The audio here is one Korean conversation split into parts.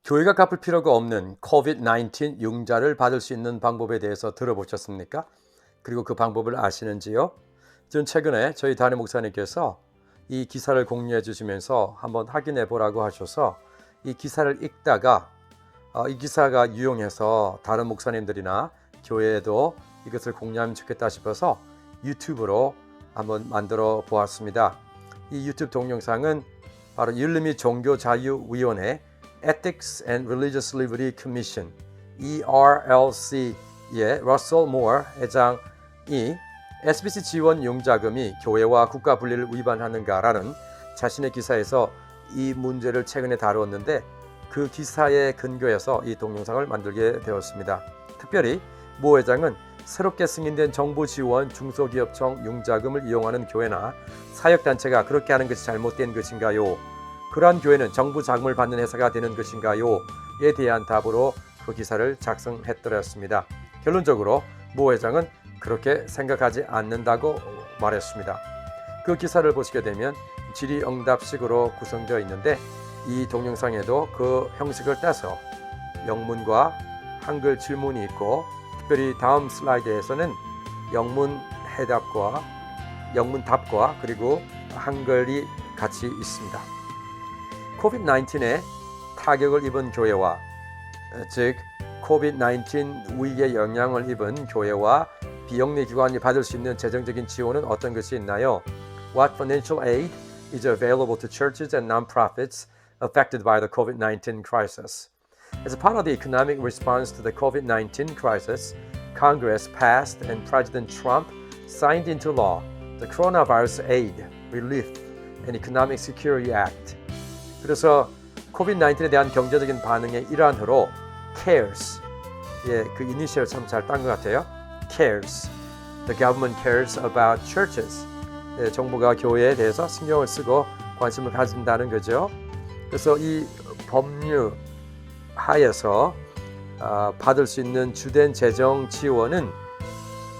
교회가 갚을 필요가 없는 COVID-19 융자를 받을 수 있는 방법에 대해서 들어보셨습니까? 그리고 그 방법을 아시는지요? 저는 최근에 저희 담임 목사님께서 이 기사를 공유해 주시면서 한번 확인해 보라고 하셔서 이 기사를 읽다가 이 기사가 유용해서 다른 목사님들이나 교회에도 이것을 공유하면 좋겠다 싶어서 유튜브로 한번 만들어 보았습니다. 이 유튜브 동영상은 바로 윤리 및 종교자유위원회 Ethics and Religious Liberty Commission ERLC의 러셀 모어 회장이 SBC 지원 융자금이 교회와 국가 분리를 위반하는가라는 자신의 기사에서 이 문제를 최근에 다루었는데 그 기사에 근거해서 이 동영상을 만들게 되었습니다. 특별히 모 회장은 새롭게 승인된 정부 지원 중소기업청 융자금을 이용하는 교회나 사역단체가 그렇게 하는 것이 잘못된 것인가요? 그러한 교회는 정부 자금을 받는 회사가 되는 것인가요? 에 대한 답으로 그 기사를 작성했더랬습니다. 결론적으로 모 회장은 그렇게 생각하지 않는다고 말했습니다. 그 기사를 보시게 되면 질의응답식으로 구성되어 있는데 이 동영상에도 그 형식을 따서 영문과 한글 질문이 있고 특별히 다음 슬라이드에서는 영문 답과 그리고 한글이 같이 있습니다. COVID-19에 타격을 입은 교회와 즉 COVID-19 위기에 영향을 입은 교회와 비영리 기관이 받을 수 있는 재정적인 지원은 어떤 것이 있나요? What financial aid is available to churches and nonprofits affected by the COVID-19 crisis? As a part of the economic response to the COVID-19 crisis, Congress passed and President Trump signed into law the Coronavirus Aid, Relief, and Economic Security Act. 그래서 COVID-19에 대한 경제적인 반응의 일환으로 CARES, 그 이니셜 참 잘 딴 것 같아요. CARES, the government cares about churches. 정부가 교회에 대해서 신경을 쓰고 관심을 가진다는 거죠. 그래서 이 법률 하에서 받을 수 있는 주된 재정 지원은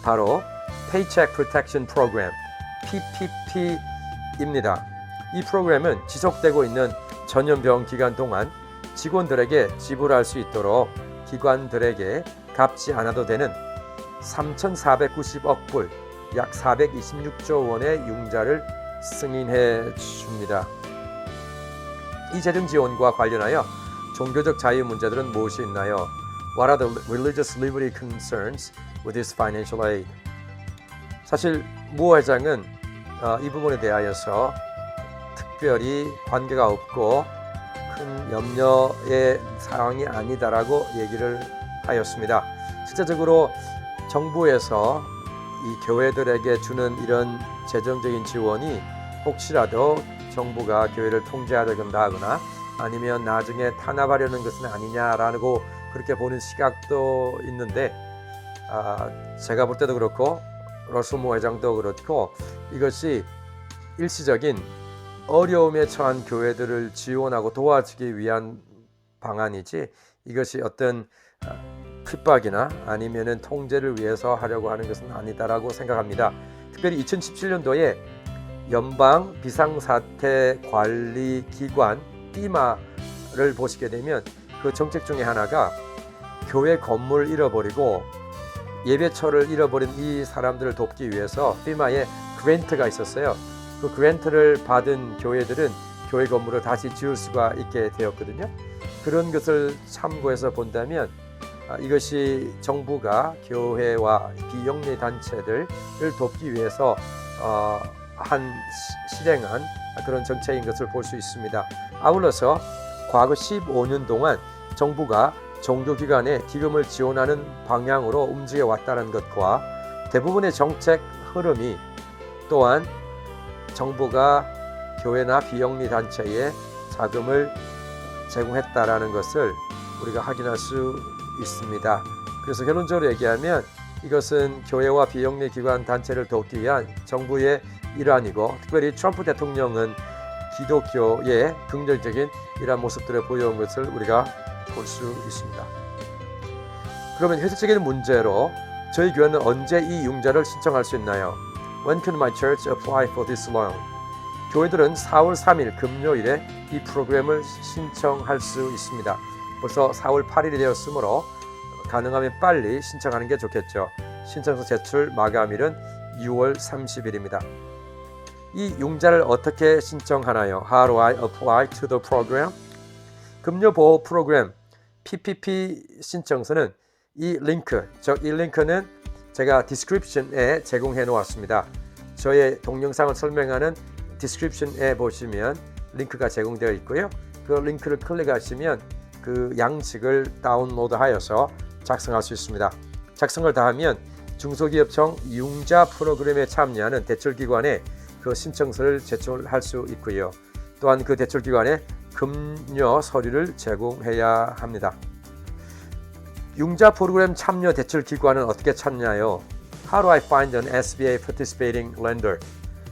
바로 Paycheck Protection Program, PPP입니다. 이 프로그램은 지속되고 있는 전염병 기간 동안 직원들에게 지불할 수 있도록 기관들에게 갚지 않아도 되는 3,490억 불, 약 426조 원의 융자를 승인해 줍니다. 이 재정 지원과 관련하여 종교적 자유 문제들은 무엇이 있나요? What are the religious liberty concerns with this financial aid? 사실 모 회장은 이 부분에 대하여서 특별히 관계가 없고 큰 염려의 사항이 아니다라고 얘기를 하였습니다. 실제적으로 정부에서 이 교회들에게 주는 이런 재정적인 지원이 혹시라도 정부가 교회를 통제하려고 하거나 아니면 나중에 탄압하려는 것은 아니냐라고 그렇게 보는 시각도 있는데 제가 볼 때도 그렇고 러셀 모 회장도 그렇고 이것이 일시적인 어려움에 처한 교회들을 지원하고 도와주기 위한 방안이지 이것이 어떤 핍박이나 아니면은 통제를 위해서 하려고 하는 것은 아니다라고 생각합니다. 특별히 2017년도에 연방 비상사태 관리 기관 FEMA를 보시게 되면 그 정책 중에 하나가 교회 건물을 잃어버리고 예배처를 잃어버린 이 사람들을 돕기 위해서 FEMA에 그랜트가 있었어요. 그 그랜트를 받은 교회들은 교회 건물을 다시 지을 수가 있게 되었거든요. 그런 것을 참고해서 본다면 이것이 정부가 교회와 비영리 단체들을 돕기 위해서 실행한 그런 정책인 것을 볼 수 있습니다. 아울러서 과거 15년 동안 정부가 종교기관에 기금을 지원하는 방향으로 움직여 왔다는 것과 대부분의 정책 흐름이 또한 정부가 교회나 비영리 단체에 자금을 제공했다라는 것을 우리가 확인할 수 있습니다. 그래서 결론적으로 얘기하면 이것은 교회와 비영리 기관 단체를 돕기 위한 정부의 일환이고 특별히 트럼프 대통령은 기독교의 긍정적인 이러한 모습들을 보여온 것을 우리가 볼 수 있습니다. 그러면 현실적인 문제로 저희 교회는 언제 이 융자를 신청할 수 있나요? When can my church apply for this loan? 교회들은 4월 3일 금요일에 이 프로그램을 신청할 수 있습니다. 벌써 4월 8일이 되었으므로 가능하면 빨리 신청하는 게 좋겠죠. 신청서 제출 마감일은 6월 30일입니다. 이 융자를 어떻게 신청하나요? How do I apply to the program? 금요보호 프로그램 PPP 신청서는 이 링크는 제가 디스크립션에 제공해 놓았습니다. 저의 동영상을 설명하는 디스크립션에 보시면 링크가 제공되어 있고요. 그 링크를 클릭하시면 그 양식을 다운로드하여서 작성할 수 있습니다. 작성을 다 하면 중소기업청 융자 프로그램에 참여하는 대출기관에 그 신청서를 제출할 수 있고요. 또한 그 대출기관에 금요 서류를 제공해야 합니다. 융자 프로그램 참여 대출기관은 어떻게 찾나요? How do I find an SBA participating lender?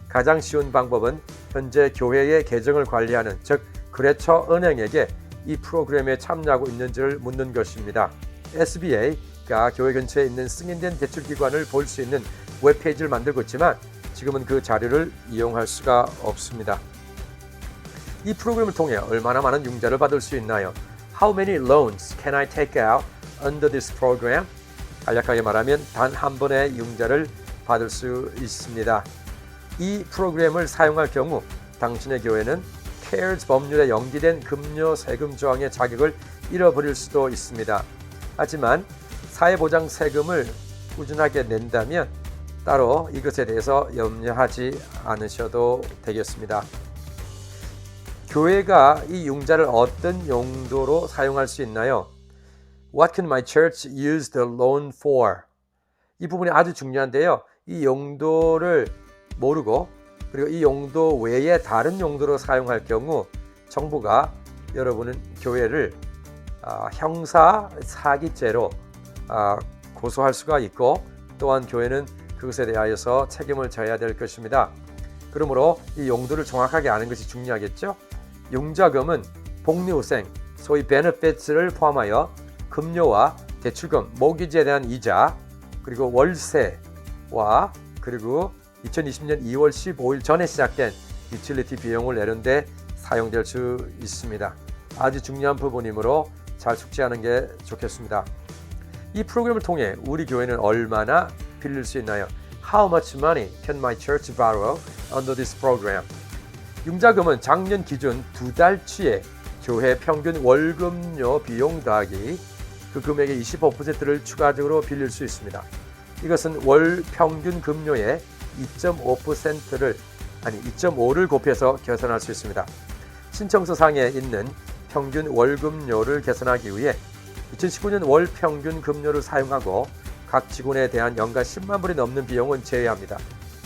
가장 쉬운 방법은 현재 교회의 계정을 관리하는 즉 거래처 은행에게 이 프로그램에 참여하고 있는지를 묻는 것입니다. SBA가 교회 근처에 있는 승인된 대출기관을 볼 수 있는 웹페이지를 만들고 있지만 지금은 그 자료를 이용할 수가 없습니다. 이 프로그램을 통해 얼마나 많은 융자를 받을 수 있나요? How many loans can I take out under this program? 간략하게 말하면 단 한 번의 융자를 받을 수 있습니다. 이 프로그램을 사용할 경우 당신의 교회는 CARES 법률에 연기된 금요 세금 조항의 자격을 잃어버릴 수도 있습니다. 하지만 사회보장 세금을 꾸준하게 낸다면 따로 이것에 대해서 염려하지 않으셔도 되겠습니다. 교회가 이 융자를 어떤 용도로 사용할 수 있나요? What can my church use the loan for? 이 부분이 아주 중요한데요. 이 용도를 모르고 그리고 이 용도 외에 다른 용도로 사용할 경우 정부가 여러분은 교회를 형사 사기죄로 고소할 수가 있고 또한 교회는 그것에 대하여서 책임을 져야 될 것입니다. 그러므로 이 용도를 정확하게 아는 것이 중요하겠죠. 융자금은 복리후생, 소위 benefits를 포함하여 금요와 대출금, 모기지에 대한 이자, 그리고 월세와 그리고 2020년 2월 15일 전에 시작된 유틸리티 비용을 내는 데 사용될 수 있습니다. 아주 중요한 부분이므로 잘 숙지하는 게 좋겠습니다. 이 프로그램을 통해 우리 교회는 얼마나 빌릴 수 있나요? How much money can my church borrow under this program? 융자금은 작년 기준 2달치의 교회 평균 월급료 비용 더하기 그 금액의 25%를 추가적으로 빌릴 수 있습니다. 이것은 월 평균 금료의 2.5%를 곱해서 계산할 수 있습니다. 신청서 상에 있는 평균 월급료를 계산하기 위해 2019년 월 평균 금료를 사용하고 각 직원에 대한 연간 10만 불이 넘는 비용은 제외합니다.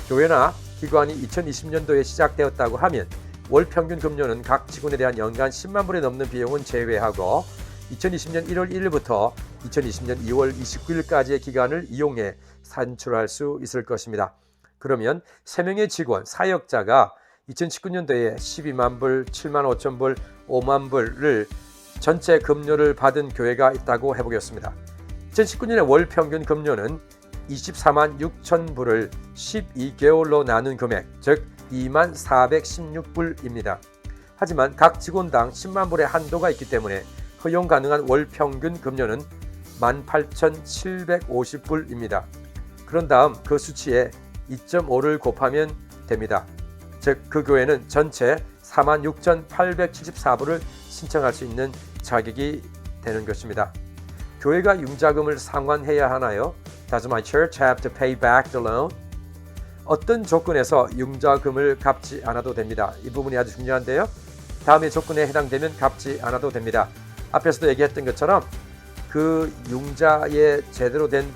교회나 기관이 2020년도에 시작되었다고 하면 월 평균 금료는 각 직원에 대한 연간 10만 불이 넘는 비용은 제외하고 2020년 1월 1일부터 2020년 2월 29일까지의 기간을 이용해 산출할 수 있을 것입니다. 그러면 3명의 직원, 사역자가 2019년도에 12만 불, 7만 5천 불, 5만 불을 전체 금료를 받은 교회가 있다고 해보겠습니다. 2019년의 월 평균 금료는 24만 6천 불을 12개월로 나눈 금액, 즉 2만 416불입니다. 하지만 각 직원당 10만 불의 한도가 있기 때문에 허용 가능한 월 평균 금료는 18,750불입니다. 그런 다음 그 수치에 2.5를 곱하면 됩니다. 즉 그 교회는 전체 46,874불을 신청할 수 있는 자격이 되는 것입니다. 교회가 융자금을 상환해야 하나요? Does my church have to pay back the loan? 어떤 조건에서 융자금을 갚지 않아도 됩니다. 이 부분이 아주 중요한데요. 다음의 조건에 해당되면 갚지 않아도 됩니다. 앞에서도 얘기했던 것처럼 그 융자의 제대로 된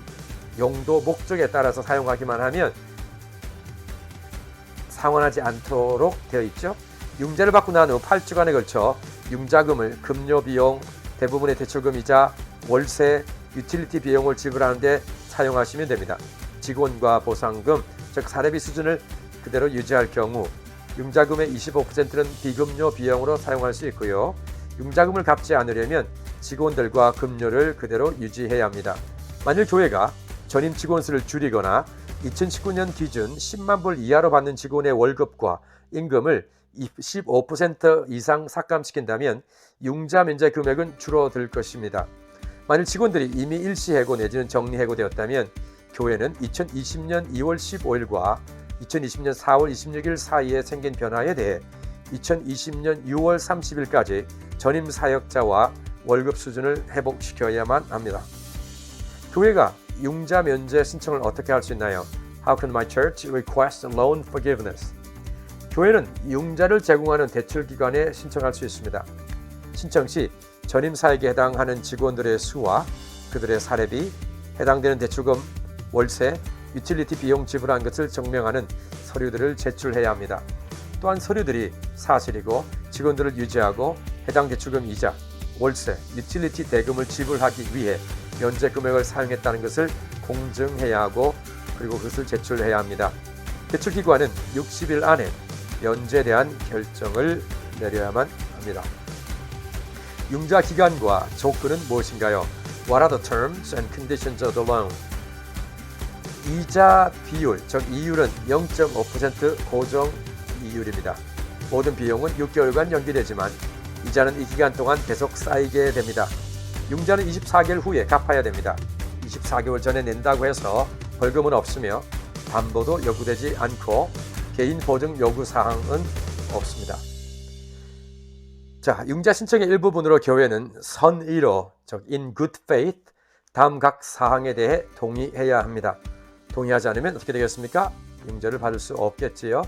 용도, 목적에 따라서 사용하기만 하면 상환하지 않도록 되어 있죠. 융자를 받고 난 후 8주간에 걸쳐 융자금을 금료 비용, 대부분의 대출금이자 월세, 유틸리티 비용을 지불하는 데 사용하시면 됩니다. 직원과 보상금, 즉 사례비 수준을 그대로 유지할 경우 융자금의 25%는 비금료 비용으로 사용할 수 있고요. 융자금을 갚지 않으려면 직원들과 금료를 그대로 유지해야 합니다. 만일 교회가 전임 직원 수를 줄이거나 2019년 기준 10만 불 이하로 받는 직원의 월급과 임금을 15% 이상 삭감시킨다면 융자 면제 금액은 줄어들 것입니다. 만일 직원들이 이미 일시해고 내지는 정리해고되었다면 교회는 2020년 2월 15일과 2020년 4월 26일 사이에 생긴 변화에 대해 2020년 6월 30일까지 전임 사역자와 월급 수준을 회복시켜야만 합니다. 교회가 융자 면제 신청을 어떻게 할 수 있나요? How can my church request loan forgiveness? 교회는 융자를 제공하는 대출기관에 신청할 수 있습니다. 신청 시 전임 사역에 해당하는 직원들의 수와 그들의 사례비, 해당되는 대출금, 월세, 유틸리티 비용 지불한 것을 증명하는 서류들을 제출해야 합니다. 또한 서류들이 사실이고 직원들을 유지하고 해당 대출금 이자, 월세, 유틸리티 대금을 지불하기 위해 면제 금액을 사용했다는 것을 공증해야 하고 그리고 그것을 제출해야 합니다. 대출기관은 60일 안에 면제에 대한 결정을 내려야만 합니다. 융자 기간과 조건은 무엇인가요? What are the terms and conditions of the loan? 이자 비율, 즉 이율은 0.5% 고정 이율입니다. 모든 비용은 6개월간 연기되지만 이자는 이 기간 동안 계속 쌓이게 됩니다. 융자는 24개월 후에 갚아야 됩니다. 24개월 전에 낸다고 해서 벌금은 없으며 담보도 요구되지 않고 개인 보증 요구 사항은 없습니다. 자, 융자 신청의 일부분으로 교회는 선의로, 즉 in good faith, 다음 각 사항에 대해 동의해야 합니다. 동의하지 않으면 어떻게 되겠습니까? 융자를 받을 수 없겠지요.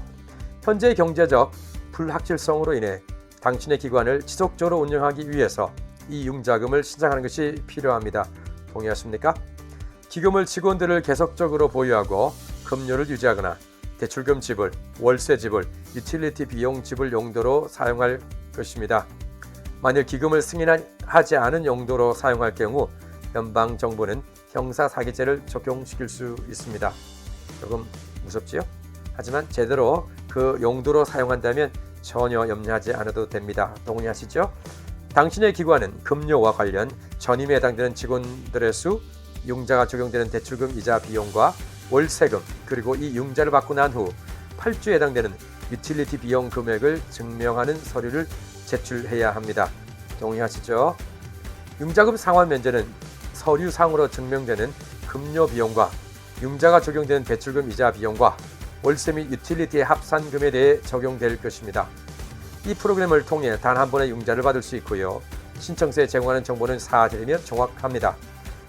현재의 경제적 불확실성으로 인해 당신의 기관을 지속적으로 운영하기 위해서 이 융자금을 신청하는 것이 필요합니다. 동의하십니까? 기금을 직원들을 계속적으로 보유하고 급료를 유지하거나 대출금 지불, 월세 지불, 유틸리티 비용 지불 용도로 사용할 것입니다. 만일 기금을 승인하지 않은 용도로 사용할 경우 연방정부는 형사사기죄를 적용시킬 수 있습니다. 조금 무섭지요? 하지만 제대로 그 용도로 사용한다면 전혀 염려하지 않아도 됩니다. 동의하시죠? 당신의 기관은 급료와 관련 전임에 해당되는 직원들의 수, 융자가 적용되는 대출금 이자 비용과 월세금, 그리고 이 융자를 받고 난 후 8주에 해당되는 유틸리티 비용 금액을 증명하는 서류를 제출해야 합니다. 동의하시죠? 융자금 상환 면제는 서류상으로 증명되는 급료 비용과 융자가 적용되는 대출금 이자 비용과 월세 및 유틸리티의 합산금에 대해 적용될 것입니다. 이 프로그램을 통해 단 한 번의 융자를 받을 수 있고요. 신청서에 제공하는 정보는 사실이며 정확합니다.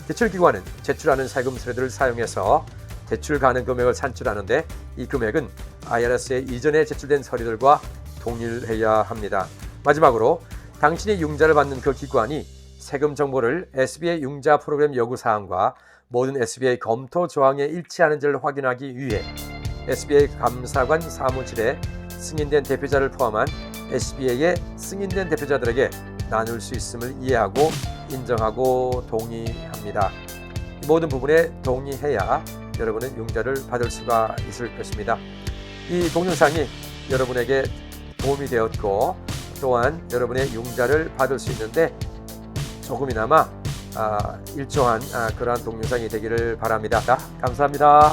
대출기관은 제출하는 세금 서류들을 사용해서 대출 가능 금액을 산출하는데 이 금액은 IRS에 이전에 제출된 서류들과 동일해야 합니다. 마지막으로 당신이 융자를 받는 그 기관이 세금 정보를 SBA 융자 프로그램 요구사항과 모든 SBA 검토 조항에 일치하는지를 확인하기 위해 SBA 감사관 사무실에 승인된 대표자를 포함한 SBA의 승인된 대표자들에게 나눌 수 있음을 이해하고 인정하고 동의합니다. 모든 부분에 동의해야 여러분은 융자를 받을 수가 있을 것입니다. 이 동영상이 여러분에게 도움이 되었고 또한 여러분의 융자를 받을 수 있는데 조금이나마 일조한 그러한 동영상이 되기를 바랍니다. 감사합니다.